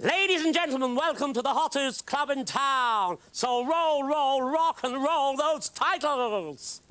Ladies and gentlemen, welcome to the hottest club in town. So roll, roll, rock and roll those titles.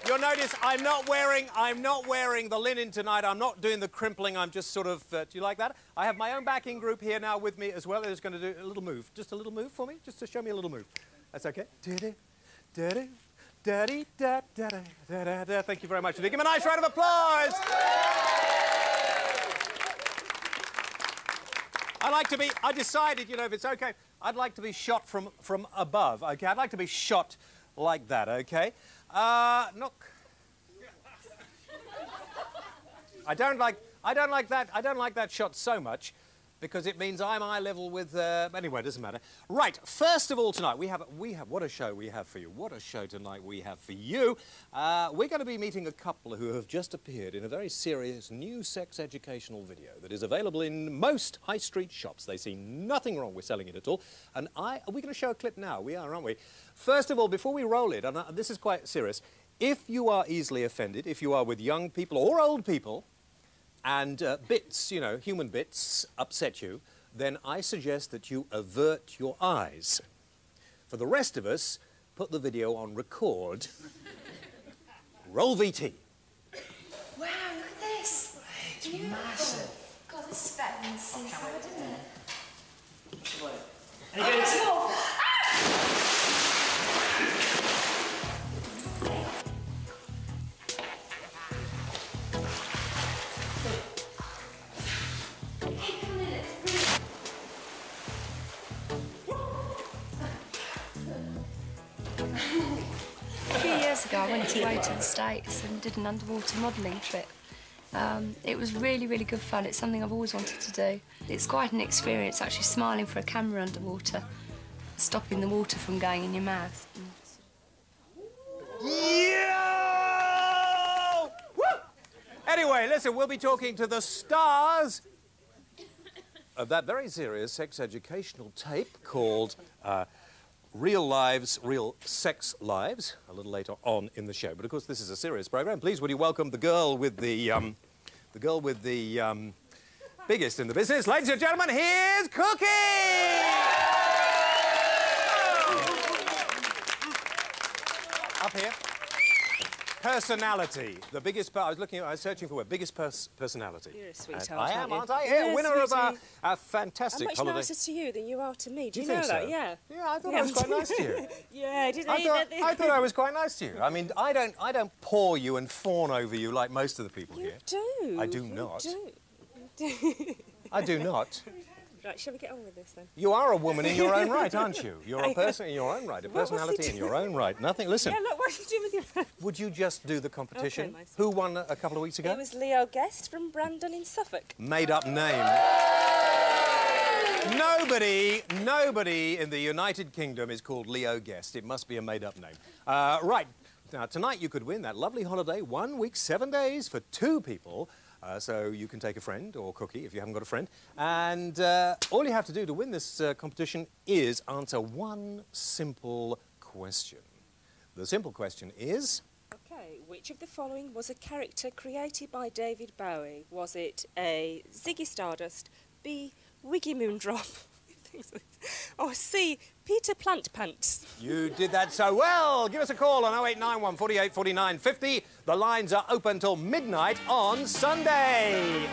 You'll notice I'm not wearing the linen tonight. I'm not doing the crimpling. I'm just sort of, do you like that? I have my own backing group here now with me as well. They're just going to do a little move. Just a little move for me, just to show me a little move. That's okay. Thank you very much. Give them a nice round of applause. I decided, you know, if it's okay, I'd like to be shot from above, okay? I'd like to be shot like that, okay? Look. I don't like that shot so much because it means I'm eye level with. Anyway, it doesn't matter. Right. First of all, tonight we have what a show we have for you. What a show tonight we have for you. We're going to be meeting a couple who have just appeared in a very serious new sex educational video that is available in most high street shops. They see nothing wrong with selling it at all. And are we going to show a clip now? We are, aren't we? First of all, before we roll it, and this is quite serious, if you are easily offended, if you are with young people or old people, and bits, you know, human bits, upset you, then I suggest that you avert your eyes. For the rest of us, put the video on record. Roll VT. Wow, look at this. It's massive. God, this is better than the seaside, isn't it? And it goes... A few years ago, I went away to the States and did an underwater modelling trip. It was really, really good fun. It's something I've always wanted to do. It's quite an experience, actually smiling for a camera underwater, stopping the water from going in your mouth. Yo! Woo! Anyway, listen, we'll be talking to the stars of that very serious sex educational tape called Real Lives, Real Sex Lives, a little later on in the show. But of course, this is a serious program. Please, would you welcome the girl with the biggest in the business. Ladies and gentlemen, here's Kooki! Up here. Personality. The biggest... I was searching for word. Biggest personality. You're a sweetheart, I am, aren't you? Yeah, winner of a fantastic I'm much holiday. nicer to you than you are to me. Do you think know so? that? Yeah. Yeah, I thought I was quite nice to you. Yeah, did I thought I was quite nice to you. I mean, I don't paw you and fawn over you like most of the people here. You do. I do not. You do. I do not. Right, shall we get on with this then? You are a woman in your own right, aren't you? You're a person in your own right, a personality in your own right. Nothing. Listen. Yeah, look, what are you doing with your... Would you just do the competition? Okay, Who won a couple of weeks ago? It was Leo Guest from Brandon in Suffolk. Made up name. Nobody in the United Kingdom is called Leo Guest. It must be a made up name. Right. Now, tonight you could win that lovely holiday, 1 week, 7 days for 2 people. So you can take a friend, or Kooki if you haven't got a friend. And all you have to do to win this competition is answer one simple question. The simple question is... OK, which of the following was a character created by David Bowie? Was it A, Ziggy Stardust, B, Wiggy Moondrop, or C, Peter Plant Pants? You did that so well. Give us a call on 0891 48 49 50. The lines are open till midnight on Sunday.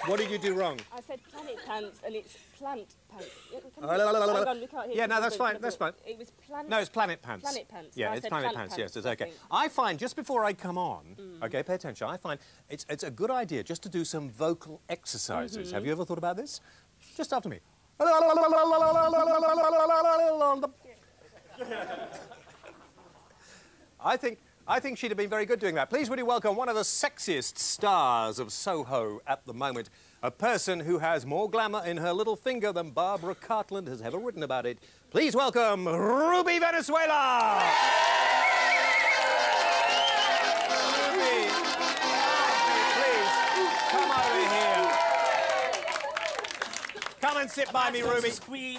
What did you do wrong? I said planet pants, and it's plant pants. Hang on, we can't hear. Yeah, no, that's fine. That's fine. It was planet. No, it's planet pants. Planet pants. Yeah, I it's said planet plant pants. Yes, it's I okay. think. I find just before I come on, okay, pay attention. I find it's a good idea just to do some vocal exercises. Have you ever thought about this? Just after me. I think she'd have been very good doing that. Please would you welcome one of the sexiest stars of Soho at the moment, a person who has more glamour in her little finger than Barbara Cartland has ever written about it. Please welcome Ruby Venezuela! Ruby, please, come over here. Come and sit by me, Ruby.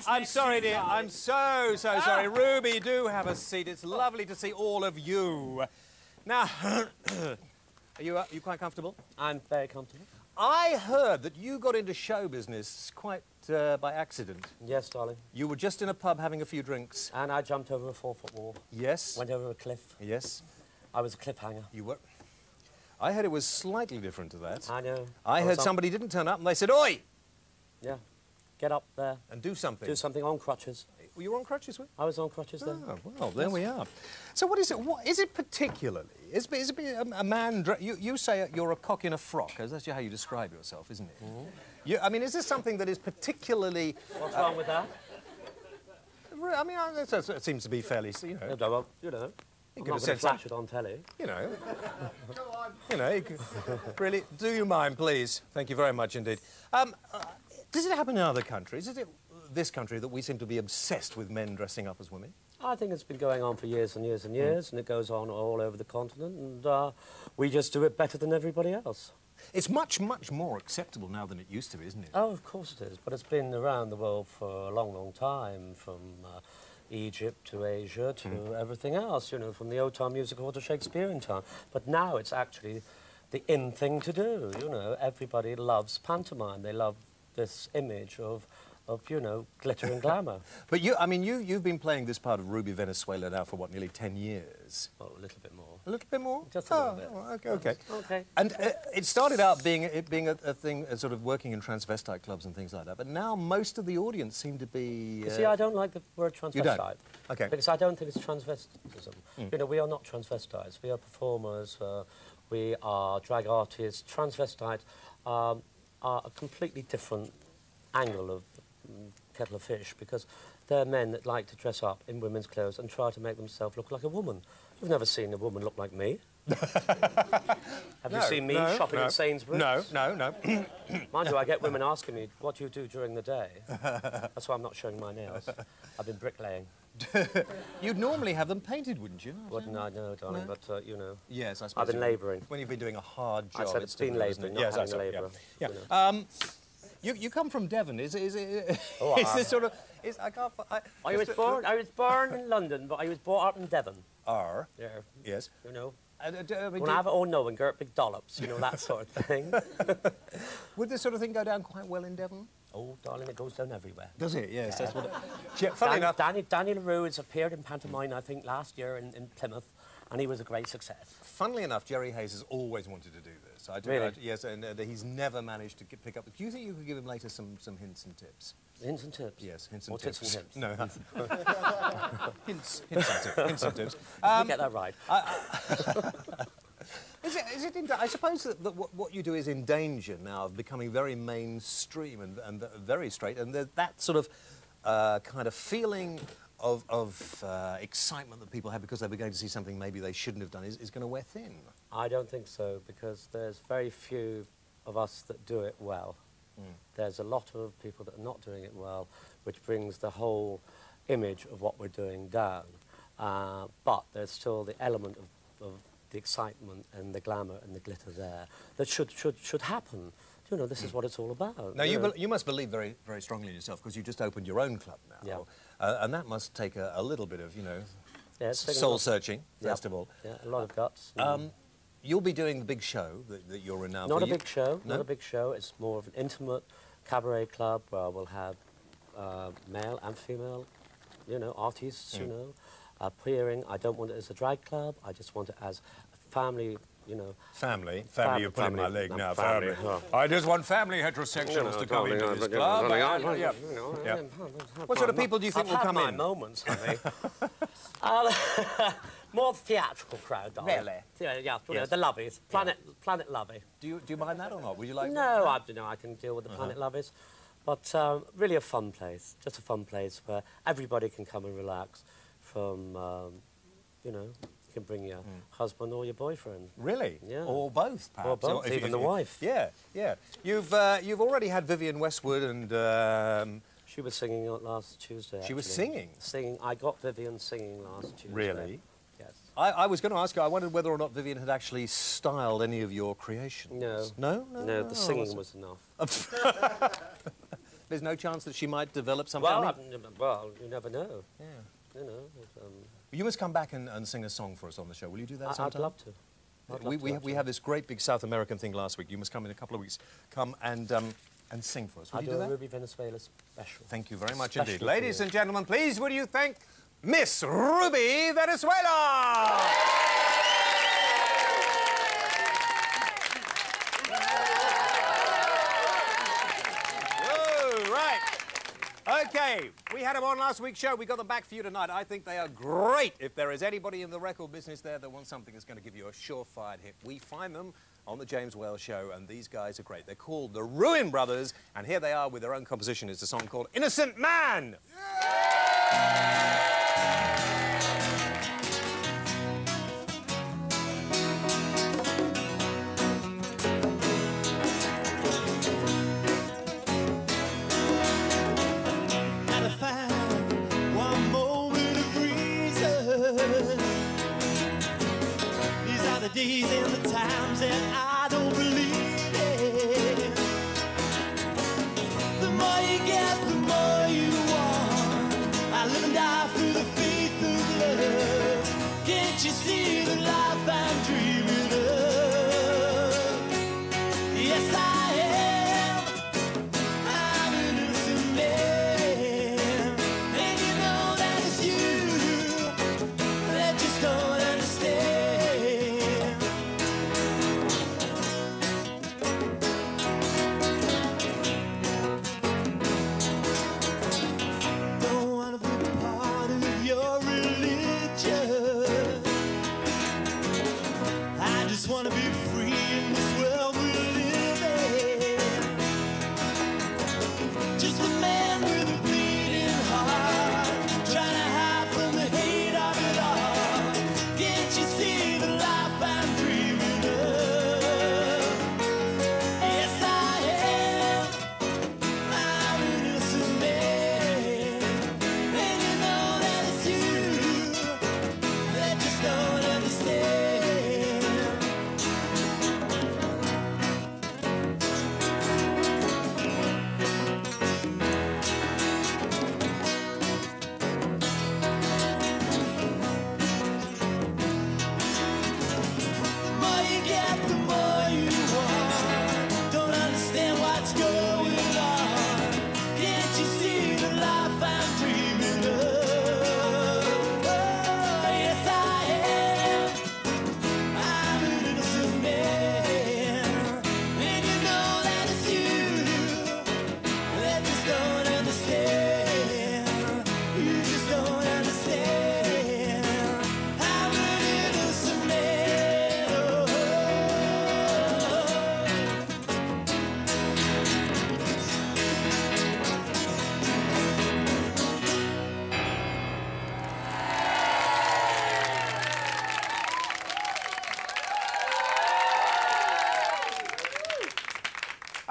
I'm sorry, dear. I'm so sorry. Ruby, do have a seat. It's lovely to see all of you. Now, are you quite comfortable? I'm very comfortable. I heard that you got into show business quite by accident. Yes, darling. You were just in a pub having a few drinks. And I jumped over a 4-foot wall. Yes. Went over a cliff. Yes. I was a cliffhanger. You were. I heard it was slightly different to that. I know. I heard somebody didn't turn up and they said, "Oi!" Yeah. Get up there. And do something. Do something on crutches. Were you on crutches? I was on crutches then. Oh, well, there we are. So what is it? What is it particularly? Is it a man... You say you're a cock in a frock. That's how you describe yourself, isn't it? Mm-hmm. I mean, is this something that is particularly... What's wrong with that? I mean, it seems to be fairly, you know... Yeah, well, you know, I'm not going to flash it on telly. You know. You know, really, do you mind, please? Thank you very much indeed. Does it happen in other countries? Is it this country that we seem to be obsessed with men dressing up as women? I think it's been going on for years and years and years, and it goes on all over the continent, and we just do it better than everybody else. It's much, much more acceptable now than it used to be, isn't it? Oh, of course it is, but it's been around the world for a long, long time, from Egypt to Asia to everything else, you know, from the old-time music hall to Shakespearean time. But now it's actually the in thing to do, you know. Everybody loves pantomime. They love this image of you know, glitter and glamour. But you've been playing this part of Ruby Venezuela now for, what, nearly 10 years? Oh, a little bit more. A little bit more? Just a little bit. Oh, okay. Okay. And it started out being a thing, sort of working in transvestite clubs and things like that, but now most of the audience seem to be... You see, I don't like the word transvestite. You don't? Okay. Because I don't think it's transvestism. You know, we are not transvestites. We are performers. We are drag artists. Transvestites are a completely different angle of kettle of fish, because they're men that like to dress up in women's clothes and try to make themselves look like a woman. You've never seen a woman look like me. Have you seen me shopping at Sainsbury's? No. Mind you, I get women asking me, what do you do during the day? That's why I'm not showing my nails. I've been bricklaying. You'd normally have them painted, wouldn't you? Wouldn't I know, darling, No? but, you know. Yes, I suppose. I've been labouring. When you've been doing a hard job. I said it's been labouring, not having a labourer. Yeah. You know. You come from Devon. Is it? Oh, is this sort of? I was born in London, but I was brought up in Devon. Yeah. Yes. You know. When I have it all knowing, get big dollops, you know, that sort of thing. Would this sort of thing go down quite well in Devon? Oh, darling, it goes down everywhere. Does it? Yes, that's what. Funny enough, Daniel LaRue has appeared in pantomime, I think, last year in Plymouth, and he was a great success. Funnily enough, Jerry Hayes has always wanted to do this. Really? Yes, and he's never managed to pick up. Do you think you could give him later some hints and tips? Hints and tips? Yes, hints and or tips. Tips and hints? No. hints and tips. You get that right. I suppose that what you do is in danger now of becoming very mainstream and very straight, and that sort of kind of feeling of excitement that people have because they were going to see something maybe they shouldn't have done is going to wear thin. I don't think so, because there's very few of us that do it well. There's a lot of people that are not doing it well, which brings the whole image of what we're doing down. But there's still the element of the excitement and the glamour and the glitter there that should happen. You know, this is what it's all about. Now, you must believe very, very strongly in yourself, because you just opened your own club now. Yeah. And that must take a little bit of, you know, yeah, soul-searching, first of all. Yeah, a lot of guts. You'll be doing the big show that you're in now. Not a big show, No? not a big show. It's more of an intimate cabaret club where we'll have male and female, you know, artists, you know, appearing. I don't want it as a drag club. I just want it as a family you know. Family, you're pulling my leg now. Family. I just want family heterosexuals to come into this club. Yeah. What sort of people do you think will come in? I've had my moments, honey. More theatrical crowd, darling. Really? Yeah, the lovies. Planet Lovey. Do you mind that or not? Would you like No, that? I can deal with the Planet Lovies. But really a fun place, just a fun place where everybody can come and relax from, you know, you can bring your husband or your boyfriend. Really? Yeah. Or both, perhaps. Or both, even the wife. Yeah, yeah. You've already had Vivienne Westwood and... She was singing last Tuesday, She was actually. singing? I got Vivienne singing last Tuesday. Really? Yes. I was going to ask you, I wondered whether or not Vivienne had actually styled any of your creations. No. No? No, the singing was enough. There's no chance that she might develop something? Well, you never know. Yeah. You know. You must come back and sing a song for us on the show. Will you do that sometime? I'd love to. We have this great big South American thing last week. You must come in a couple of weeks. Come and sing for us. Will you do that? a Ruby Venezuela special. Thank you very much Special indeed. Ladies and gentlemen, please would you thank Miss Ruby Venezuela! Whoa, right. Okay, we had them on last week's show. We got them back for you tonight. I think they are great. If there is anybody in the record business there that wants something that's going to give you a surefire hit, we find them on the James Whale Show, and these guys are great. They're called the Ruin Brothers, and here they are with their own composition. It's a song called Innocent Man. Days and the times that I don't believe it. The more you get, the more you want. I live and die through the faith of love. Can't you see the life I'm dreaming of? Yes, I am. I'm an innocent man, and you know that it's you that just don't understand. Wanna be free in this world we live in. Just a man with a bleeding heart, trying to hide from the hate of it all. Can't you see the life I'm dreaming of? Yes, I am. I'm an innocent man, and you know that it's you that just don't understand.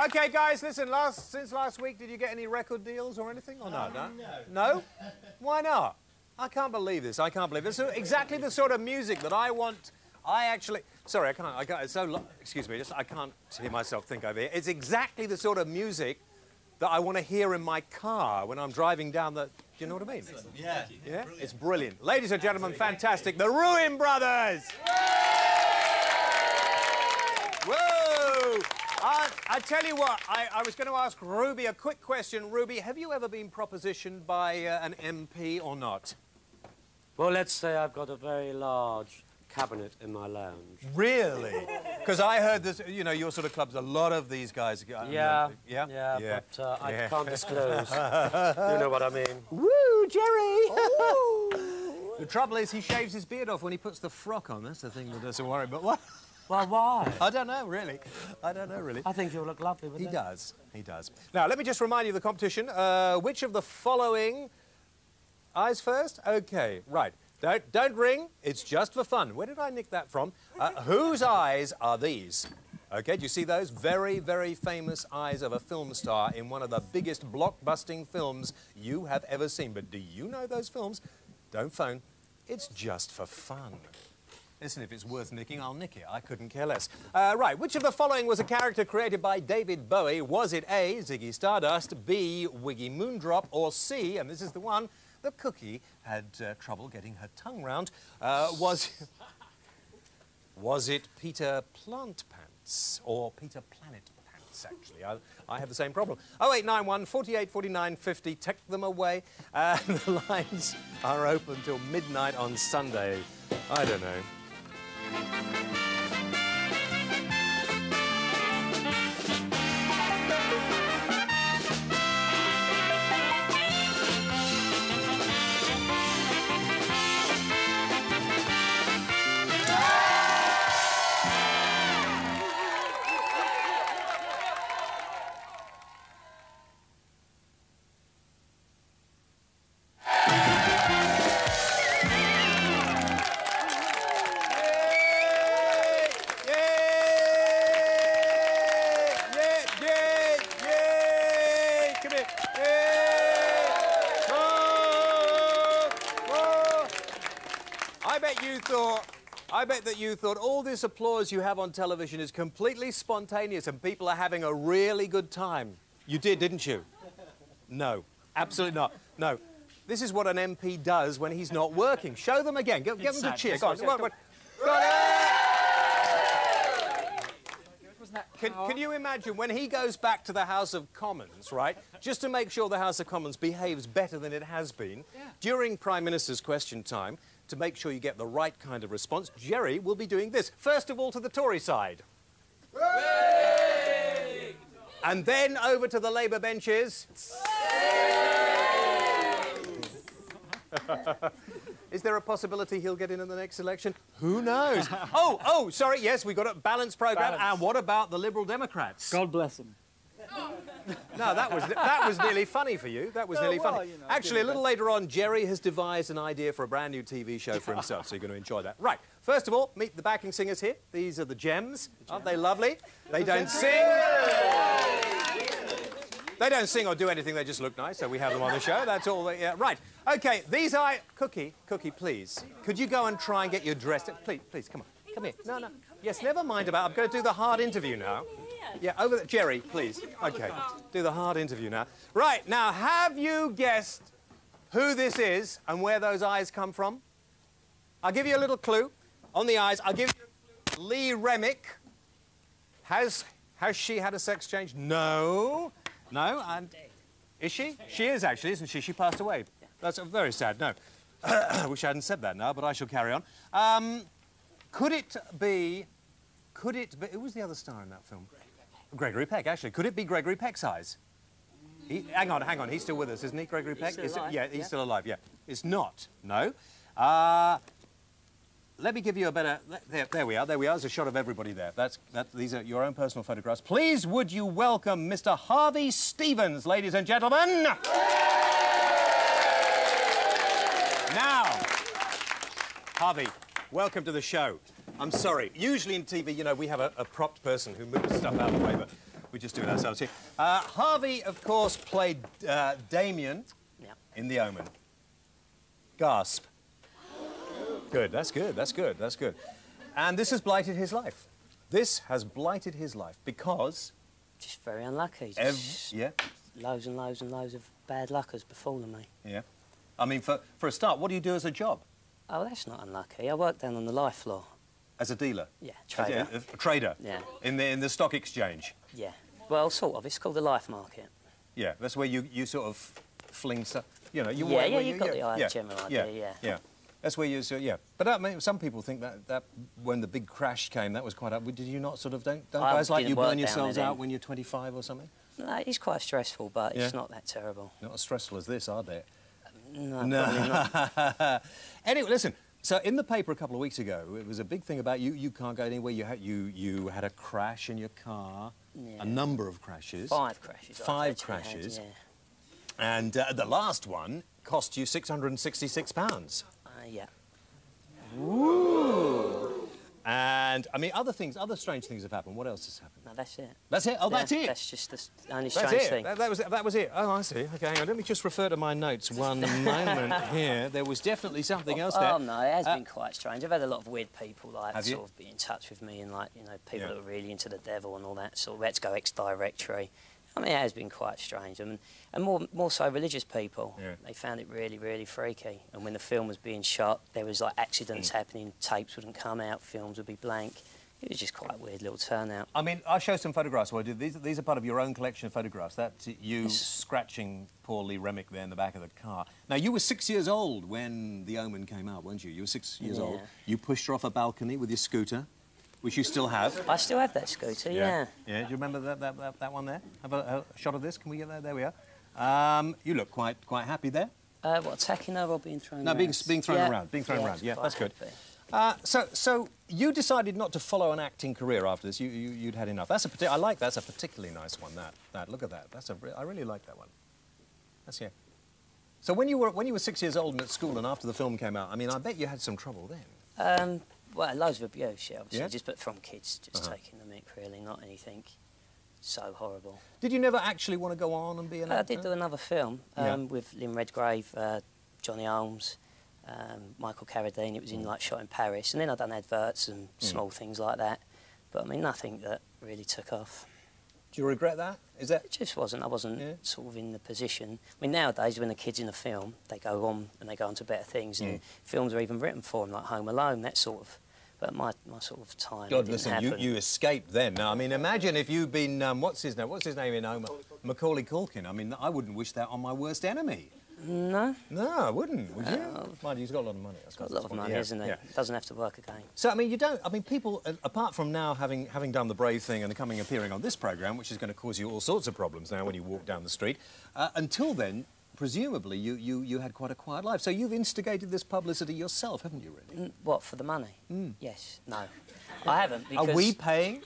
Okay, guys, listen, since last week, did you get any record deals or anything? Or no? No? Why not? I can't believe this. I can't believe this. It's exactly the sort of music that I want. Sorry, I can't, it's so, excuse me, I can't hear myself think over here. It's exactly the sort of music that I want to hear in my car when I'm driving down the, do you know what I mean? Yeah. Yeah? Brilliant. It's brilliant. Ladies and gentlemen, fantastic. The Ruin Brothers! Whoa! I tell you what, I was going to ask Ruby a quick question. Ruby, have you ever been propositioned by an MP or not? Well, let's say I've got a very large cabinet in my lounge. Really? Because I heard this, you know, your sort of clubs, a lot of these guys... Yeah, yeah. but I can't disclose. You know what I mean. Woo, Jerry! The trouble is he shaves his beard off when he puts the frock on. That's the thing that doesn't worry. But what? Well, why? I don't know, really. I don't know, really. I think you'll look lovely with it. He does. He does. Now, let me just remind you of the competition. Which of the following... Eyes first? OK, right. Don't ring. It's just for fun. Where did I nick that from? Whose eyes are these? OK, do you see those? Very, very famous eyes of a film star in one of the biggest blockbusting films you have ever seen. But do you know those films? Don't phone. It's just for fun. Listen, if it's worth nicking, I'll nick it. I couldn't care less. Right, which of the following was a character created by David Bowie? Was it A, Ziggy Stardust, B, Wiggy Moondrop, or C, and this is the one that Kooki had trouble getting her tongue round, was it Peter Plant Pants or Peter Planet Pants, actually? I have the same problem. 0891 48 49 50, take them away. The lines are open till midnight on Sunday. I don't know. I bet that you thought all this applause you have on television is completely spontaneous and people are having a really good time. You did, didn't you? No, absolutely not. No. This is what an MP does when he's not working. Show them again. Give them the cheer. Go on. Go on. Can you imagine when he goes back to the House of Commons, right, just to make sure the House of Commons behaves better than it has been, during Prime Minister's question time, to make sure you get the right kind of response, Jerry will be doing this. First of all, to the Tory side. Hooray! And then over to the Labour benches. Is there a possibility he'll get in the next election? Who knows? Oh, sorry, yes, we've got a balanced programme. And what about the Liberal Democrats? God bless them. No, that was nearly funny for you. That was nearly funny. You know, actually, a little later on, Jerry has devised an idea for a brand new TV show for himself, so you're going to enjoy that. Right, first of all, meet the backing singers here. These are the Gems. Aren't they lovely? They don't sing. They don't sing or do anything, they just look nice, so we have them on the show. That's all. Right, OK, these are... Kooki, please, could you go and try and get your dress... Please, come on. Come here. No. Yes, never mind about... I'm going to do the hard interview now. Yeah, over there. Jerry, please. OK, do the hard interview now. Right, now, have you guessed who this is and where those eyes come from? I'll give you a little clue on the eyes. I'll give you a clue. Lee Remick. Has she had a sex change? No. No, and... Is she? She is, actually, isn't she? She passed away. That's very sad, no. I wish I hadn't said that now, but I shall carry on. Could it be... Who was the other star in that film? Gregory Peck, actually. Could it be Gregory Peck's eyes? Hang on. He's still with us, isn't he, Gregory Peck? He's still alive. Yeah, he's still alive, yeah. It's not, no. Let me give you a better... There we are. There's a shot of everybody there. These are your own personal photographs. Please, would you welcome Mr. Harvey Stevens, ladies and gentlemen? Now, Harvey, welcome to the show. I'm sorry. Usually in TV, you know, we have a propped person who moves stuff out of the way, but we just do it ourselves here. Harvey, of course, played Damien in The Omen. Gasp. Good, that's good. And this has blighted his life. This has blighted his life because... Just very unlucky. Loads and loads and loads of bad luck has befallen me. Yeah. I mean, for a start, what do you do as a job? Oh, that's not unlucky. I work down on the life floor. As a dealer? Yeah, trader. A trader? Yeah. In the stock exchange? Yeah. Well, sort of. It's called the life market. Yeah, that's where you sort of fling stuff, you know... You've got the general idea, yeah. That's where you, so, yeah. But I mean, some people think that when the big crash came, that was quite up. Did you not sort of, don't guys like you burn yourselves out when you're 25 or something? No, it's quite stressful, but it's not that terrible. Not as stressful as this, are they? No, probably not. Anyway, listen. So in the paper a couple of weeks ago, it was a big thing about you can't go anywhere. You had a crash in your car, a number of crashes. 5 crashes. 5 crashes. And the last one cost you £666. Yeah. Ooh. And, I mean, other strange things have happened. What else has happened? No, that's it. That's it? Oh, that's it? That's just the only strange thing. That was it. Oh, I see. OK, hang on. Let me just refer to my notes one moment here. There was definitely something else there. Oh, no, it has been quite strange. I've had a lot of weird people, like, sort of be in touch with me and, like, you know, people that are really into the devil and all that. So we had to go ex-directory. I mean, it has been quite strange. And more so religious people. Yeah. They found it really, really freaky. And when the film was being shot, there was, like, accidents happening. Tapes wouldn't come out, films would be blank. It was just quite a weird little turnout. I mean, I'll show some photographs. Well, these are part of your own collection of photographs. That's you scratching poor Lee Remick there in the back of the car. Now, you were 6 years old when The Omen came out, weren't you? You were 6 years old. You pushed her off a balcony with your scooter, which you still have. I still have that scooter, yeah. Yeah, do you remember that one there? Have a shot of this? Can we get that? There we are. You look quite happy there. What, attacking her or being thrown around? No, being thrown around. Being thrown around, yeah, that's good. So you decided not to follow an acting career after this. You'd had enough. I like that's a particularly nice one. That look at that. I really like that one. That's yeah. So when you were 6 years old and at school and after the film came out, I mean, I bet you had some trouble then. Well, loads of abuse, yeah, obviously, just but from kids, just taking the mick, really, not anything so horrible. Did you never actually want to go on and be an actor? I did do another film with Lynn Redgrave, Johnny Holmes, Michael Carradine. It was like shot in Paris, and then I'd done adverts and small things like that. But I mean, nothing that really took off. Do you regret that? Is that? It just wasn't. I wasn't sort of in the position. I mean, nowadays when the kids in a film, they go on and they go on to better things, and films are even written for them, like Home Alone, that sort of. But my sort of time. God, listen, you escaped then. Now, I mean, imagine if you'd been what's his name in Omen? Macaulay Culkin. I mean, I wouldn't wish that on my worst enemy. No. No, I wouldn't, would you? Mind, he's got a lot of money. He's got a lot of money, isn't he? Doesn't have to work again. So, I mean, you don't... I mean, people, apart from now having done the brave thing and appearing on this programme, which is going to cause you all sorts of problems now when you walk down the street, until then, presumably, you had quite a quiet life. So you've instigated this publicity yourself, haven't you, really? What, for the money? Yes. No. I haven't, because... Are we paying?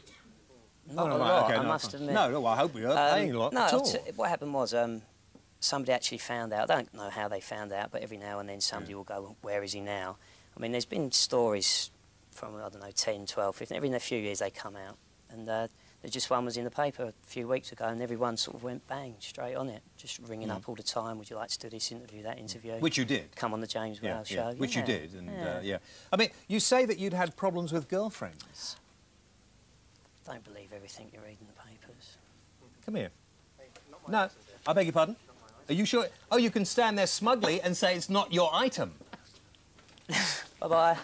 Not a lot, I must admit. No, I hope we are paying a lot at all. What happened was... somebody actually found out. I don't know how they found out, but every now and then somebody will go, where is he now? I mean, there's been stories from, I don't know, 10, 12, 15, every few years they come out. And there's just one was in the paper a few weeks ago, and everyone sort of went bang, straight on it, just ringing up all the time, would you like to do this interview, that interview? Which you did. Come on the James Whale show. Which you did, and I mean, you say that you'd had problems with girlfriends. Don't believe everything you read in the papers. Come here. No, I beg your pardon? Are you sure? Oh, you can stand there smugly and say it's not your item. Bye-bye.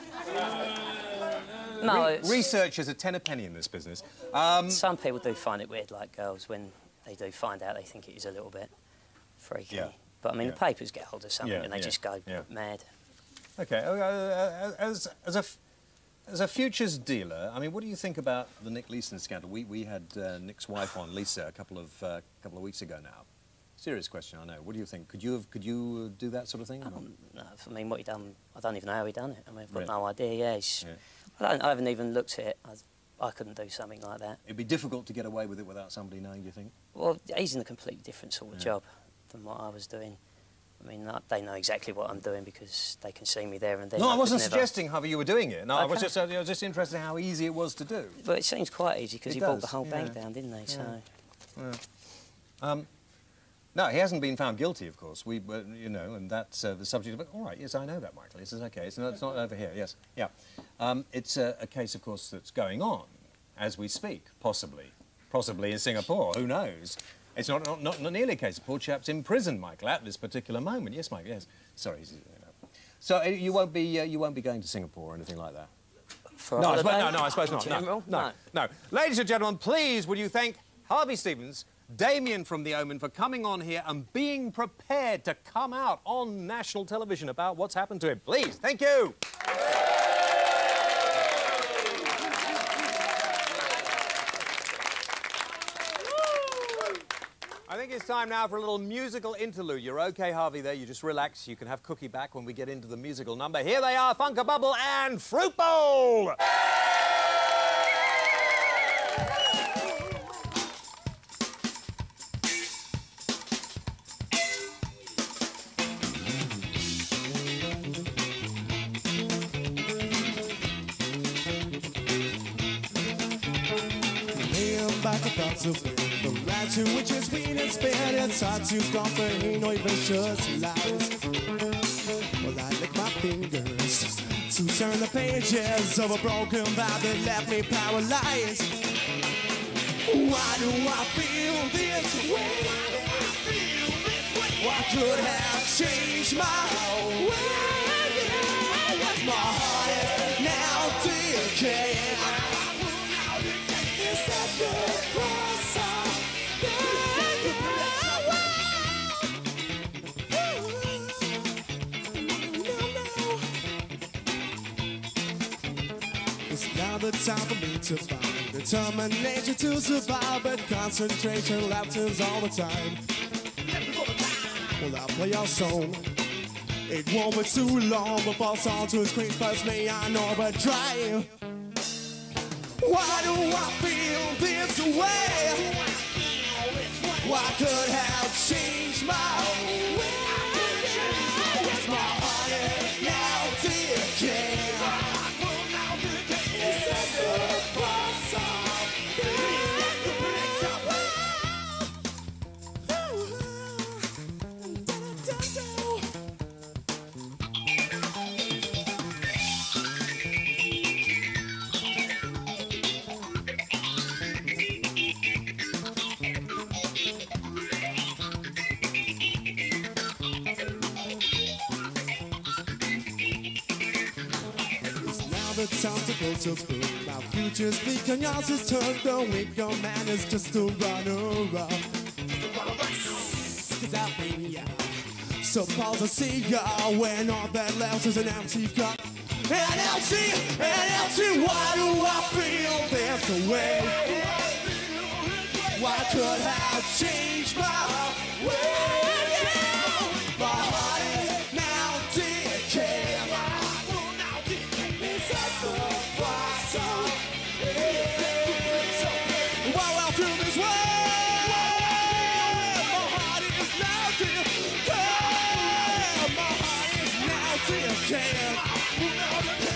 No, researchers are 10 a penny in this business. Some people do find it weird, like girls, when they do find out, they think it is a little bit freaky. Yeah. But, I mean, the papers get hold of something and they just go mad. OK. As a futures dealer, I mean, what do you think about the Nick Leeson scandal? We had Nick's wife on, Lisa, a couple of weeks ago now. Serious question, I know. What do you think? Could you do that sort of thing? No, I mean, what he done, I don't even know how he done it. I mean, I've got no idea. I haven't even looked at it. I couldn't do something like that. It'd be difficult to get away with it without somebody knowing, do you think? Well, he's in a completely different sort of job than what I was doing. I mean, they know exactly what I'm doing because they can see me there and then. No, I wasn't suggesting, Harvey, you were doing it. No, I was just interested in how easy it was to do. But it seems quite easy because he brought the whole bank down, didn't he? So. No, he hasn't been found guilty, of course. You know, and that's the subject of it. All right, yes, I know that, Michael. This is OK. It's not over here. Yes, yeah. It's a case, of course, that's going on as we speak, possibly in Singapore. Who knows? It's not nearly a case. The poor chap's in prison, Michael, at this particular moment. Yes, Michael. Yes. Sorry. So you won't be going to Singapore or anything like that. No, I suppose not. No. Ladies and gentlemen, please, would you thank Harvey Stevens Damien from the Omen for coming on here and being prepared to come out on national television about what's happened to him. Please, thank you. I think it's time now for a little musical interlude. You're okay, Harvey, there. You just relax. You can have Kooki back when we get into the musical number. Here they are, Funkabubble and Fruit Bowl. The right to which is sweet and spit, it's hard to comprehend or even just lies. Well, I lick my fingers to turn the pages of a broken vibe that left me paralyzed. Why do I feel this way? What could have changed my way? My heart is now decaying. It's a good process. It's now the time for me to find determination to survive, but concentration lapses all the time. Well, I'll play our song. It won't be too long before song to screen first me on overdrive. Why do I feel this way? What could have changed my way? My heart is now decaying. It's a good process. The time to go to school. Our future's bleak and yours is turned. The weaker man is just a runner-up. Cause I'll be ya. Suppose I see ya when all that left is an empty cup. An empty, why do I feel this way? What could have changed my way? My heart is now decaying.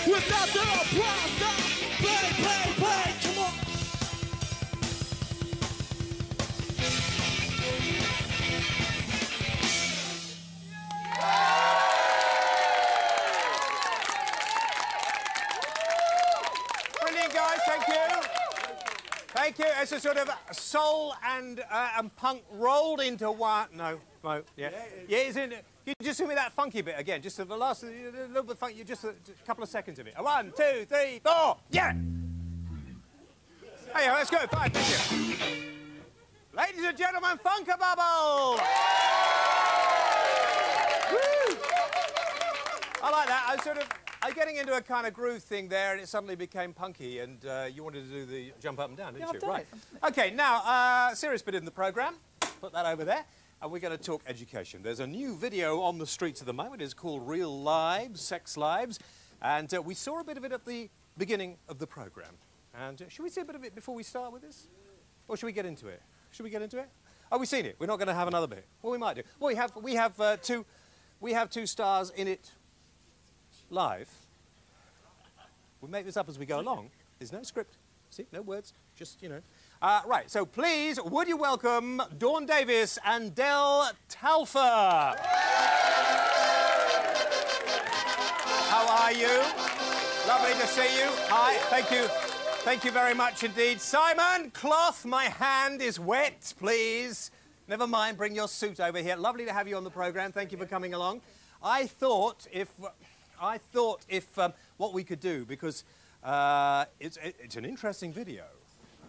Without the applause, play, come on. Brilliant, guys, thank you. Thank you. It's a sort of soul and punk rolled into one. No, yeah. Yeah, isn't it? Can you just do me that funky bit again? Just the last, a little bit funky, just a couple of seconds of it. 1, 2, 3, 4, yeah! Hey, let's go, 5, thank you. Ladies and gentlemen, Funkabubble! Woo! I like that. I'm getting into a kind of groove thing there, and it suddenly became punky, and you wanted to do the jump up and down, didn't you? Right. Okay, now, serious bit in the programme. Put that over there. And we're going to talk education. There's a new video on the streets at the moment. It's called Real Lives, Sex Lives. And we saw a bit of it at the beginning of the programme. And should we see a bit of it before we start with this? Or should we get into it? Should we get into it? Oh, we've seen it. We're not going to have another bit. Well, we might do. Well, we have two stars in it live. We make this up as we go along. There's no script. See, no words. Just, you know. Right, so please, would you welcome Dawn Davis and Telfer? How are you? Lovely to see you. Hi, thank you. Thank you very much indeed. Simon, cloth, my hand is wet, please. Never mind, bring your suit over here. Lovely to have you on the programme. Thank you for coming along. I thought if what we could do, because it's an interesting video.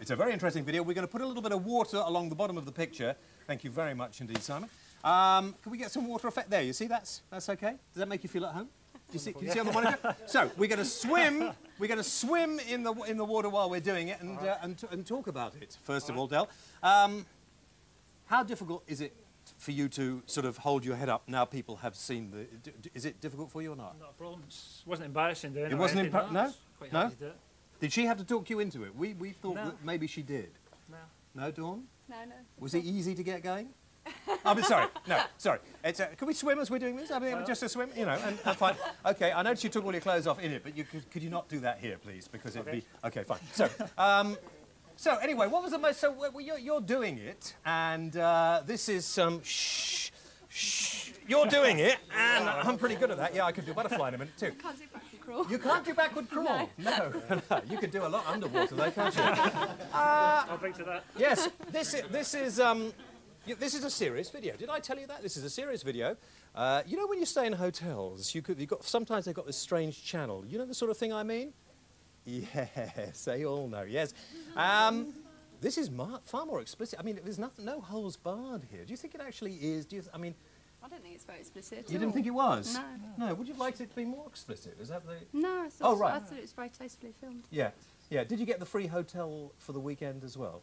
It's a very interesting video. We're going to put a little bit of water along the bottom of the picture. Thank you very much indeed, Simon. Can we get some water effect there? You see, that's okay. Does that make you feel at home? Do you see? Can you see on the monitor? So we're going to swim. We're going to swim in the water while we're doing it and talk about it. First of all, Del, how difficult is it for you to sort of hold your head up now people have seen the... Is it difficult for you or not? Not a problem. It wasn't embarrassing doing it. It wasn't embarrassing? No? Quite No? happy to do it. Did she have to talk you into it? We thought No. that maybe she did. No. No, Dawn? No. Was it easy to get going? I'm sorry. No, sorry. It's can we swim as we're doing this? I mean, just a swim, you know, and fine. Okay, I noticed you took all your clothes off in it, but could you not do that here, please? Because it'd be... Okay, fine. So, so anyway, what was the most... So you're doing it, and this is some... Shh. You're doing it, and I'm pretty good at that. Yeah, I could do butterfly in a minute, too. You can't do backward crawl. You can't do backward crawl? No. You could do a lot underwater, though, can't you? I'll drink to that. Yes, this is a serious video. Did I tell you that? This is a serious video. You know when you stay in hotels, sometimes they've got this strange channel. You know the sort of thing I mean? Yes, they all know, yes. This is far more explicit. I mean, there's no holes barred here. Do you think it actually is? I don't think it's very explicit. You didn't think it was? No. No, would you like it to be more explicit? Is that the... No, I thought, Oh, right. I thought it was very tastefully filmed. Yeah, yeah. Did you get the free hotel for the weekend as well?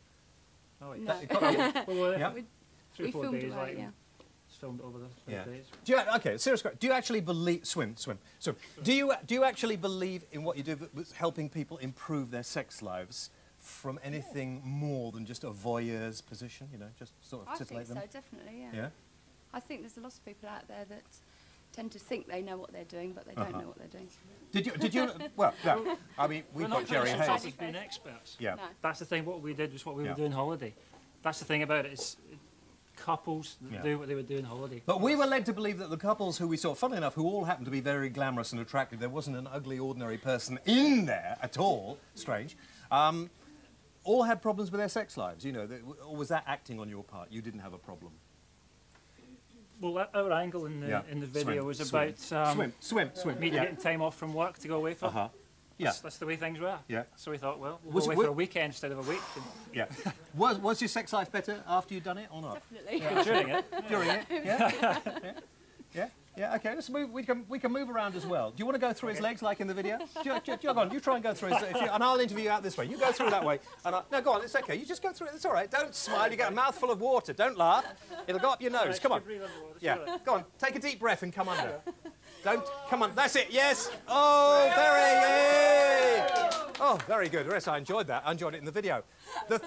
Oh, wait. No. Yeah. 3 We or 4 filmed days, away, like, yeah. it's filmed over the 3 Yeah. days. Do you, okay, serious question. Do you actually believe... Swim. Do you actually believe in what you do with helping people improve their sex lives from anything more than just a voyeur's position, you know, just sort of I titillate think them? so, definitely, yeah. Yeah? I think there's a lot of people out there that tend to think they know what they're doing, but they don't know what they're doing. Did you... Well, no. I mean, we've We're got not Jerry trying to Hayes. stop us being experts. Yeah. No. That's the thing. What we did was what we Yeah. were doing holiday. That's the thing about it. It's couples that Yeah. do what they would do in holiday. But we were led to believe that the couples who we saw, funnily enough, who all happened to be very glamorous and attractive, there wasn't an ugly, ordinary person in there at all, strange, all had problems with their sex lives, you know. Or was that acting on your part? You didn't have a problem? Well, our angle in the video was about swim. me getting time off from work to go away for. Yeah. That's the way things were. Yeah. So we thought, well, we'll Was go it- away for a weekend instead of a week. Yeah. Was your sex life better after you'd done it or not? Definitely. And during it, During it? Yeah. Yeah. Okay. Let's move. We can move around as well. Do you want to go through his legs like in the video? Jog on. You try and go through his. And I'll interview you out this way. You go through that way. No, go on. It's okay. You just go through it. It's all right. Don't smile. You get a mouthful of water. Don't laugh. It'll go up your nose. Come on. Yeah. Go on. Take a deep breath and come under. Don't. Come on. That's it. Yes. Oh, oh, very good. Yes, I enjoyed that. I enjoyed it in the video. The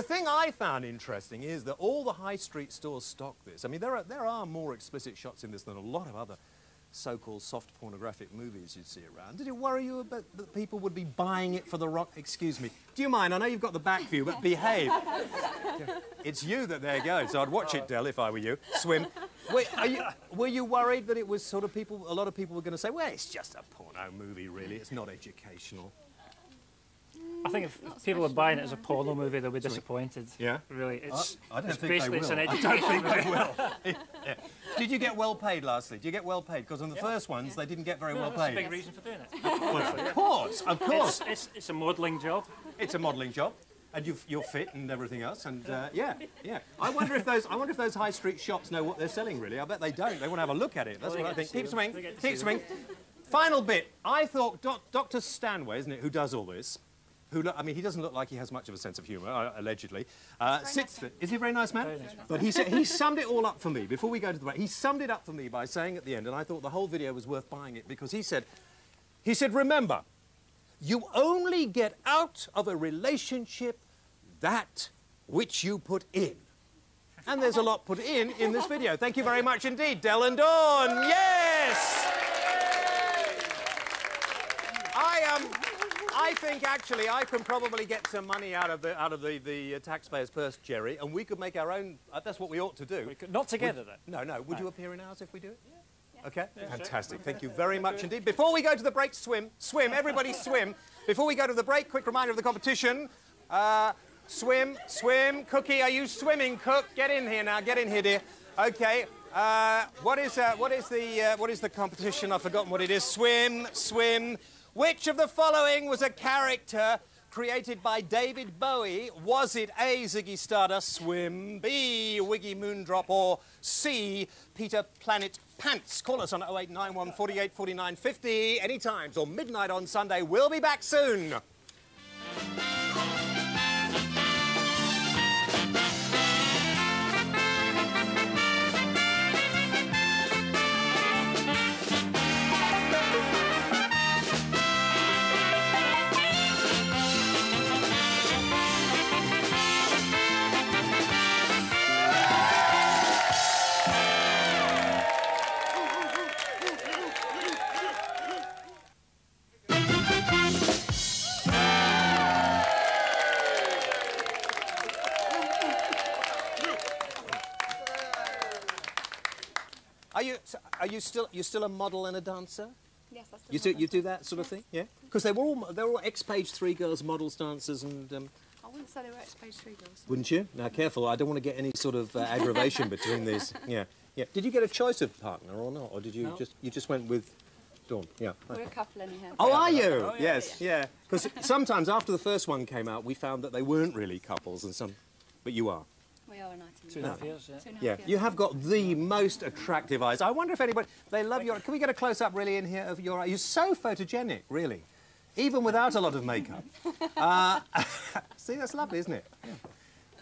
thing I found interesting is that all the high street stores stock this. I mean, there are more explicit shots in this than a lot of other so-called soft pornographic movies you'd see around. Did it worry you about that people would be buying it for the wrong... Excuse me. Do you mind? I know you've got the back view, but behave. It's you that they're going, so I'd watch it, Del, if I were you. Swim. Wait, were you worried that it was sort of a lot of people were going to say, well, it's just a porno movie, really. It's not educational. I think if people are buying it as a porno movie, they'll be disappointed. Yeah? Really, it's I don't it's think they basically it's will. an I education. don't think they will. Yeah. Did you get well paid, lastly? Did you get well paid? Because on the first ones, they didn't get very well That's a paid. big reason for doing it. Of course, of course. It's a modelling job. It's a modelling job, and you're fit and everything else. And yeah. I wonder if those high street shops know what they're selling. Really, I bet they don't. They want to have a look at it. That's what I think. Keep swimming. Keep swimming. Final bit. I thought Dr. Stanway, isn't it, who does all this? I mean, he doesn't look like he has much of a sense of humour, allegedly. Sits there. Is he a very nice man? Very nice man. But he summed it all up for me, before we go to the break, he summed it up for me by saying at the end, and I thought the whole video was worth buying it, because he said, remember, you only get out of a relationship that which you put in. And there's a lot put in this video. Thank you very much indeed, Del and Dawn. Yes! I think actually I can probably get some money out of the taxpayers' purse, Jerry, and we could make our own. That's what we ought to do. Not together, then. No. Would you appear in ours if we do it? Yeah. Okay. Yeah, fantastic. Thank you very much indeed. Before we go to the break, swim. Everybody swim. Before we go to the break, quick reminder of the competition. Swim. Kooki, are you swimming, Cook? Get in here now. Get in here, dear. Okay. What is the competition? I've forgotten what it is. Swim. Which of the following was a character created by David Bowie? Was it A, Ziggy Stardust Swim, B, Wiggy Moondrop, or C, Peter Planet Pants? Call us on 0891 48 49 50 anytime till midnight on Sunday. We'll be back soon. Are you still a model and a dancer? Yes, that's You do that sort of thing, yeah? Because they're all ex-Page 3 girls, models, dancers, and I wouldn't say they were ex-Page 3 girls. wouldn't you? Now careful, I don't want to get any sort of aggravation between these. Yeah, yeah. Did you get a choice of partner or not, or did you just went with Dawn? Yeah. We're a couple anyhow. Oh, are you? Oh, yeah, yes, yeah. Because sometimes after the first one came out, we found that they weren't really couples, but you are. We are a 19 2.5 years, yeah. 2.5 Yeah, years. you have got the most attractive eyes. I wonder if anybody... They love your... Can we get a close-up, really, in here of your eyes? You're so photogenic, really. Even without a lot of makeup. See, that's lovely, isn't it? Yeah.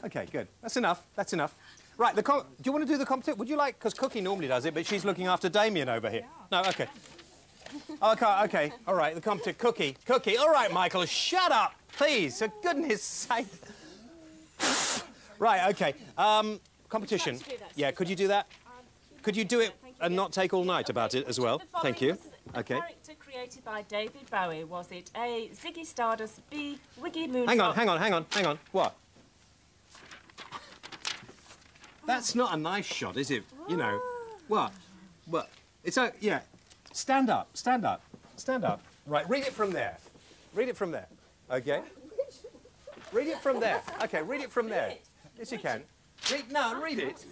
OK, good. That's enough. That's enough. Right, do you want to do the competition? Would you like... Because Kooki normally does it, but she's looking after Damien over here. No, OK. OK, all right, the competition. Kooki. All right, Michael, shut up, please, for goodness sake. Right, OK. Competition. Yeah, could you do that? Could you do it and not take all night about it as well? Thank you. OK. Character created by David Bowie. Was it A, Ziggy Stardust, B, Wiggy Moondrop? Hang on. What? That's not a nice shot, is it? You know. What? It's a... Yeah. Stand up. Right, read it from there. OK? Read it from there. OK, read it from there. Yes, you can. Read it.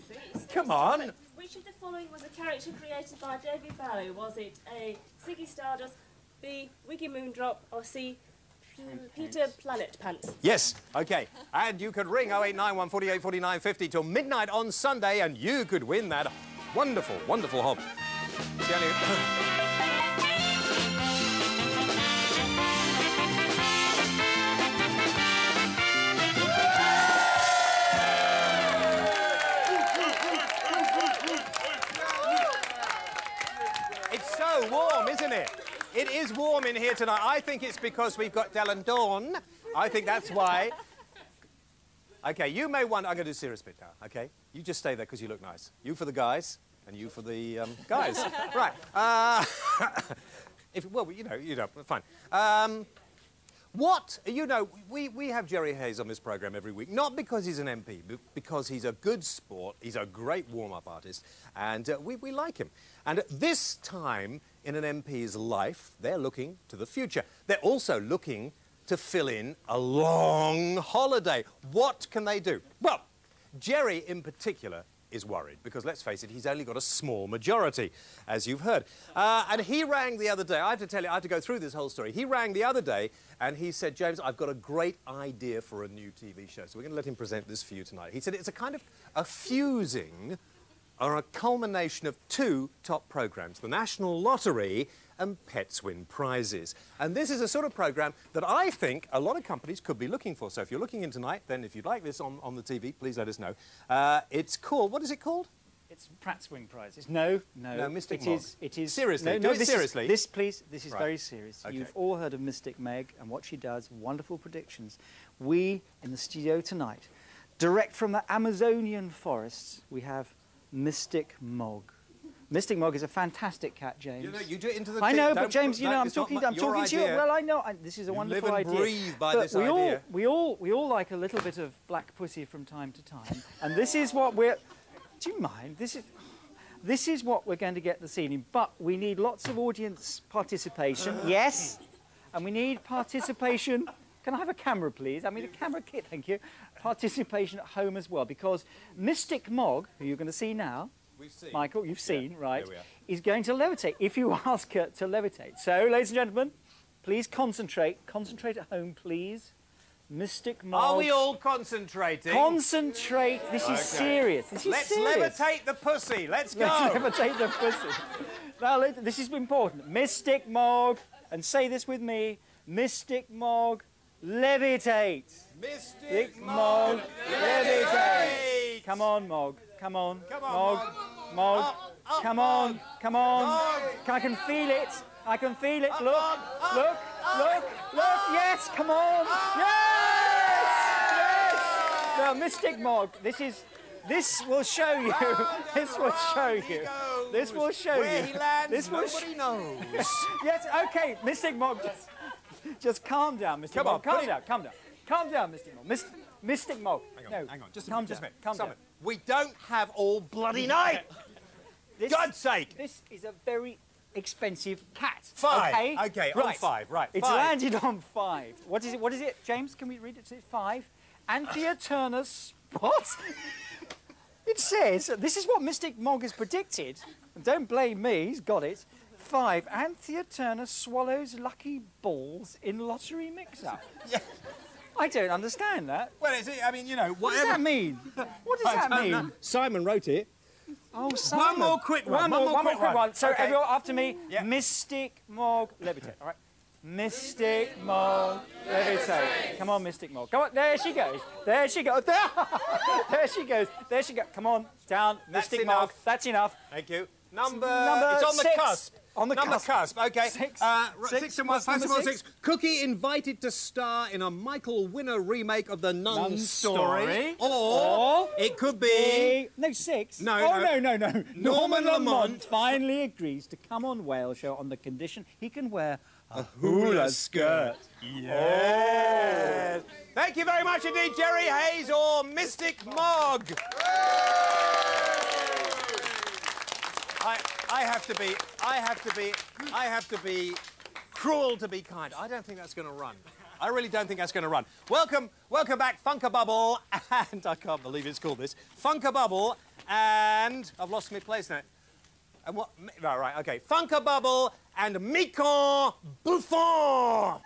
Come on. Which of the following was a character created by David Bowie? Was it A, Ziggy Stardust, B, Wiggy Moondrop, or C, Peter Planet Pants? Yes, OK. And you could ring 0891 48 49 50 till midnight on Sunday, and you could win that wonderful, wonderful hob. It's so warm, isn't it? It is warm in here tonight. I think it's because we've got Del and Dawn. I think that's why. OK, you may want... I'm going to do a serious bit now, OK? You just stay there because you look nice. You for the guys, and you for the guys. Right. Well, you know, fine. We have Jerry Hayes on this programme every week, not because he's an MP, but because he's a good sport, he's a great warm-up artist, and we like him. And at this time in an MP's life, they're looking to the future. They're also looking to fill in a long holiday. What can they do? Well, Jerry in particular is worried because, let's face it, he's only got a small majority, as you've heard. And he rang the other day. I have to tell you, I have to go through this whole story. He rang the other day and he said, James, I've got a great idea for a new TV show. So we're going to let him present this for you tonight. He said it's a kind of a fusing or a culmination of two top programmes, the National Lottery and Pets Win Prizes. And this is a sort of programme that I think a lot of companies could be looking for. So if you're looking in tonight, then if you'd like this on the TV, please let us know. It's called, what is it called? It's Pets Win Prizes. No, Mystic it Mog. It is. Seriously, do it seriously. This is Right. very serious. Okay. You've all heard of Mystic Meg and what she does, wonderful predictions. We, in the studio tonight, direct from the Amazonian forests, we have Mystic Mog. Mystic Mog is a fantastic cat, James. You know, you do it into the... I know, but James, you know, I'm talking to you. idea. Well, I know, this is a wonderful live and idea. breathe by but this idea. We all like a little bit of black pussy from time to time, and this is what we're... Do you mind? This is what we're going to get this evening, but we need lots of audience participation. Yes, and we need participation. Can I have a camera, please? I mean, a camera kit, thank you. Participation at home as well, because Mystic Mog, who you're going to see now, Michael, you've seen, right, is going to levitate, if you ask her to levitate. So, ladies and gentlemen, please concentrate. Concentrate at home, please. Mystic Mog. Are we all concentrating? Concentrate. This is serious. This is Let's serious. levitate the pussy. Let's go. Let's levitate the pussy. Now, this is important. Mystic Mog, and say this with me. Mystic Mog, levitate. Mystic Mog, levitate. Come on, Mog. Come on. Come on, Mog. Mog. Up, Come on. Come on. Mog. I can feel it. I can feel it. Look. up, Look. Look. Look. Yes. Come on. Yes. Yes. Now, Mystic Mog, this will show you. This will show you. This will show Where you. he lands, This will nobody knows. Yes, okay, Mystic Mog, just calm down, Mystic Come Mog. on, Calm down, calm down. Calm down, Mystic Mog. Mystic Mog. Hang on, just calm a down. minute. Calm down. We don't have all bloody night. God's sake. This is a very expensive cat. 5. Okay, Okay, right. on 5, right. It's 5. landed on 5. What is it? What is it, James? Can we read it? It's 5. Anthea Turnus. What? It says, this is what Mystic Mog has predicted. Don't blame me, he's got it. 5. Anthea Turner swallows lucky balls in lottery mix-up. Yeah. I don't understand that. Well, I mean, you know, What does that mean? What does that mean? Simon wrote it. Oh, Simon. One more quick one. One more quick one. So Okay. everyone after me, Yeah. Mystic Mog, levitate. All right. Mystic Mog, levitate. Come on, Mystic Mog. Come on. There she goes. There she goes. There she goes. There she goes. Come on. Down. Mystic Mog. enough. That's enough. Thank you. Number It's on the 6. cusp. On the Number cusp. Okay. 6. 6 and 1. What's number 6? Kooki invited to star in a Michael Winner remake of The Nun's Story. Story. Or it could be... No, 6. No, Oh, no. no. Norman Lamont finally agrees to come on Whale Show on the condition he can wear a hula skirt. Yes. Thank you very much indeed, Jerry Hayes or Mystic Mog. I have to be cruel to be kind. I don't think that's going to run. I really don't think that's going to run. Welcome back, Funkabubble, and I can't believe it's called this. Funkabubble, and I've lost my place now. And what? Right, okay. Funkabubble and Micon Buffon.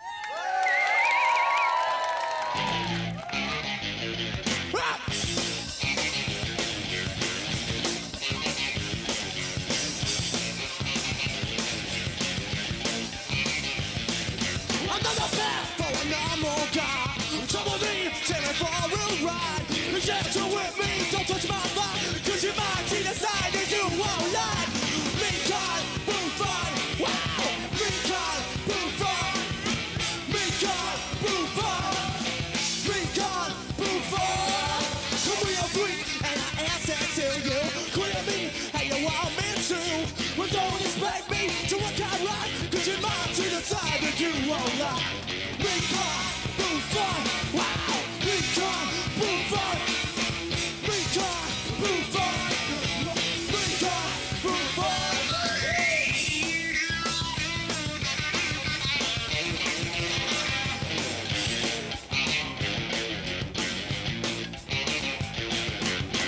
Another path for a normal guy. Trouble me, telling for a real ride. Gentle with me, don't touch my vibe. Cause you might see the side that you won't like. Micon Buffon, wow! Micon Buffon, Micon Buffon, Micon Buffon. Come we are free, and I answer to you. Clear me, how you want me to. Well, don't expect me to work out right. Cause you might see the side that you won't like. Micon Buffon, wow! Micon Buffon, Micon Buffon, Micon Buffon.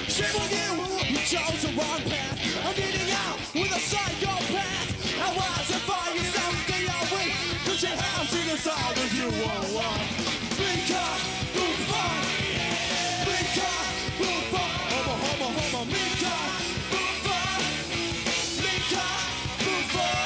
Shame on you, you chose the wrong path. I'm getting out with a psychopath. I was if I yourself stay away. Cause you have to decide that you won't want. Micon Buffon, Micon Buffon, homo, homo, homo, Micon Buffon, Micon Buffon.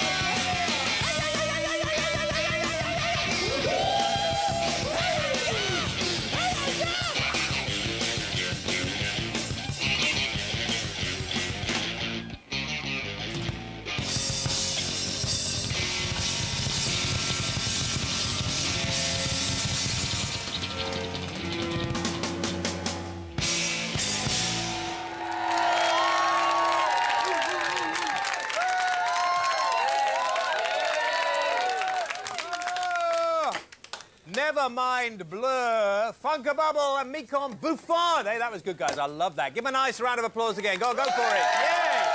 Never mind Blur, Funkabubble and Micon Buffon. Hey, that was good, guys. I love that. Give them a nice round of applause again. Go for it. Yeah.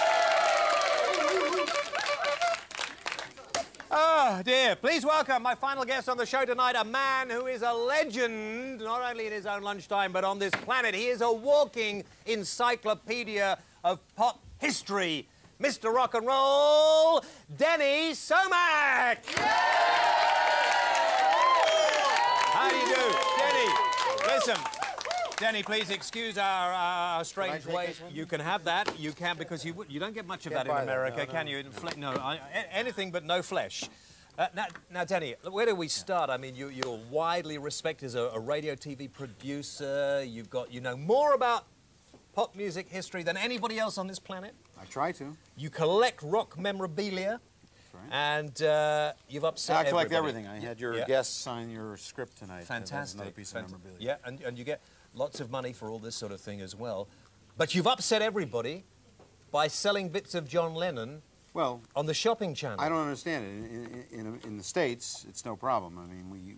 Oh, dear. Please welcome my final guest on the show tonight, a man who is a legend, not only in his own lunchtime, but on this planet. He is a walking encyclopedia of pop history. Mr. Rock and Roll, Denny Somach. How do you do? Denny, listen. Denny, please excuse our strange way. You can have that. You can, because you don't get much of that in America, can you? No, anything but no flesh. Now, Denny, where do we start? I mean, you're widely respected as a radio TV producer. You know more about pop music history than anybody else on this planet. I try to. You collect rock memorabilia. Right. And you've upset I collect everybody. everything. I had your guests sign your script tonight. Fantastic. Another piece of memorabilia. Yeah, and you get lots of money for all this sort of thing as well. But you've upset everybody by selling bits of John Lennon on the shopping channel. I don't understand it. In the States, it's no problem. I mean,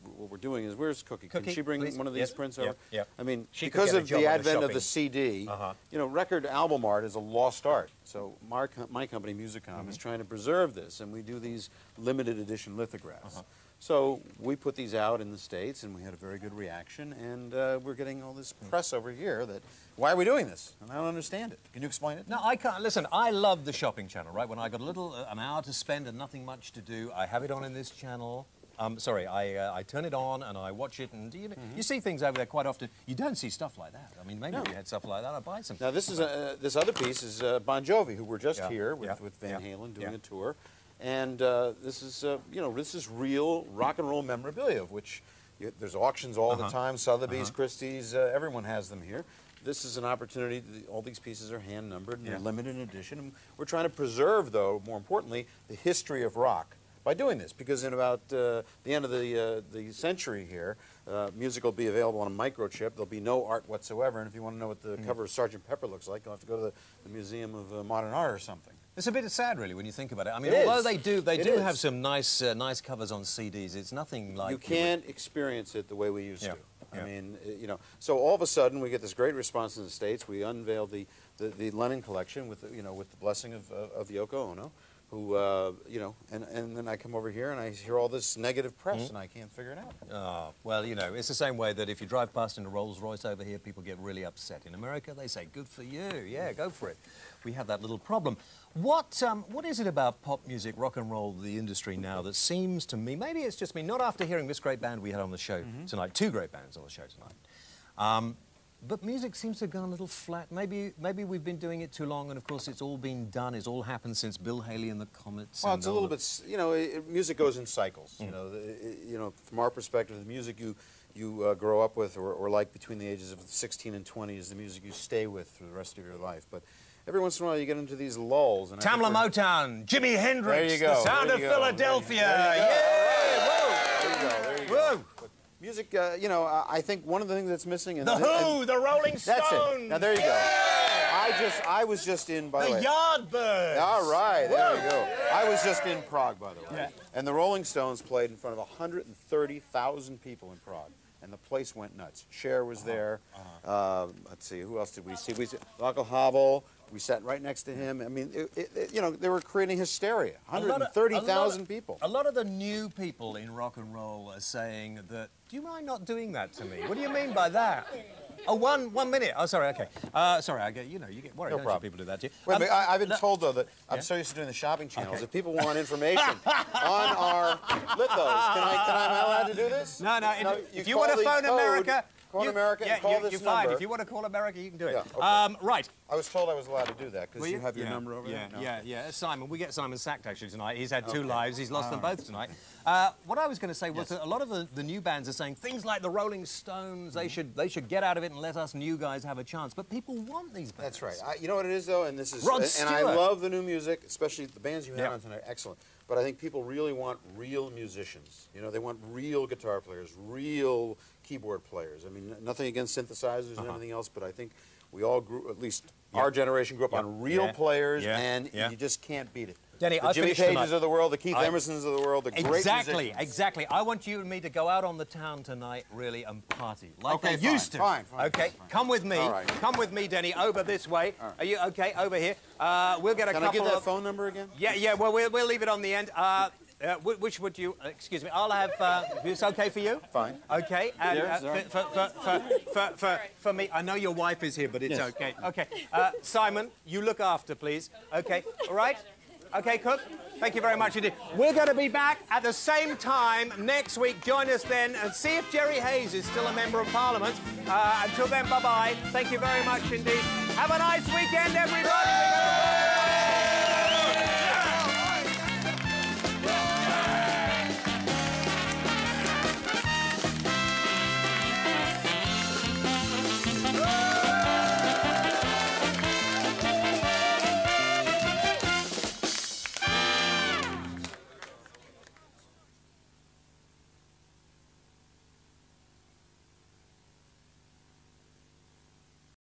what we're doing is, where's Kooki? Can she bring one of these prints over? Yeah. I mean, because of the advent of the CD, you know, record album art is a lost art. So my company, Musicom, is trying to preserve this, and we do these limited edition lithographs. So we put these out in the States, and we had a very good reaction, and we're getting all this press over here that, why are we doing this? And I don't understand it. Can you explain it? No, I can't. Listen, I love the shopping channel, right? When I got an hour to spend and nothing much to do, I have it on in this channel. Sorry, I turn it on and I watch it, and you see things over there quite often. You don't see stuff like that. I mean, maybe if you had stuff like that, I'd buy some. Now, this is this other piece is Bon Jovi, who were just here with Van Halen doing a tour. And this is, you know, this is real rock and roll memorabilia, of which there's auctions all the time. Sotheby's, Christie's, everyone has them here. This is an opportunity. All these pieces are hand numbered and they're limited edition. And we're trying to preserve, though, more importantly, the history of rock by doing this. Because in about the end of the century here, music will be available on a microchip. There'll be no art whatsoever. And if you want to know what the cover of Sgt. Pepper looks like, you'll have to go to the Museum of Modern Art or something. It's a bit sad, really, when you think about it. I mean, although they do have some nice covers on CDs, it's nothing like... You can't experience it the way we used to. I mean, you know, so all of a sudden we get this great response in the States. We unveiled the Lennon collection with, you know, with the blessing of Yoko Ono, who, you know, and then I come over here and I hear all this negative press and I can't figure it out. Oh, well, you know, it's the same way that if you drive past in a Rolls Royce over here, people get really upset. In America, they say, good for you, yeah, go for it. We have that little problem. What is it about pop music, rock and roll, the industry now that seems to me, maybe it's just me, not after hearing this great band we had on the show tonight, two great bands on the show tonight, but music seems to have gone a little flat. Maybe we've been doing it too long, and of course it's all been done, it's all happened since Bill Haley and the Comets. Well, it's a little bit, you know, music goes in cycles. You know, from our perspective, the music you grow up with or like between the ages of 16 and 20 is the music you stay with for the rest of your life. But every once in a while you get into these lulls. And Tamla Motown, Jimi Hendrix, there you go. The Sound of Philadelphia. Yeah! There you go. Music, you know, I think one of the things that's missing... The Who, the Rolling Stones. That's it. Now, there you go. I was just in, by the way... The Yardbirds. All right, there you go. I was just in Prague, by the way. Yeah. And the Rolling Stones played in front of 130,000 people in Prague. And the place went nuts. Cher was there. Let's see, who else did we see? We saw Václav Havel. We sat right next to him. I mean, you know, they were creating hysteria. 130,000 people. A lot of the new people in rock and roll are saying that, do you mind not doing that to me? What do you mean by that? Oh, one minute. Oh, sorry, okay. Sorry, I get, you know, you get worried. No problem. People do that to you. Wait, but I've been told, though, that I'm so used to doing the shopping channels. If people want information on our lithos, am I allowed to do this? No. If you want to phone America... Call America and call this you're number. fine. If you want to call America, you can do it. Yeah, okay. Right. I was told I was allowed to do that because you have your number over there. Yeah. Simon, we get Simon sacked actually tonight. He's had two lives. He's lost them both tonight. What I was going to say was that a lot of the new bands are saying things like the Rolling Stones. They should get out of it and let us new guys have a chance. But people want these bands. That's right. You know what it is though, and this is Rod Stewart. And I love the new music, especially the bands you have on tonight. Excellent. But I think people really want real musicians. You know, they want real guitar players, real keyboard players. I mean, nothing against synthesizers and everything else, but I think we all grew, at least our generation grew up on real players, and you just can't beat it. Denny, the Jimmy Pages of the world, the Keith Emersons of the world, the great musicians. Exactly. I want you and me to go out on the town tonight, really, and party like they used to. Fine. Okay, come with me. All right. Come with me, Denny. Over this way. Right. Are you okay? Over here. We'll get a couple. Can I give that phone number again? Yeah. Well, we'll leave it on the end. Which would you? Excuse me. I'll have. It's okay for you? Fine. Okay. And for me, I know your wife is here, but it's okay. Okay. Simon, you look after, please. Okay. All right. OK, Cook, thank you very much indeed. We're going to be back at the same time next week. Join us then and see if Jerry Hayes is still a Member of Parliament. Until then, bye-bye. Thank you very much indeed. Have a nice weekend, everybody.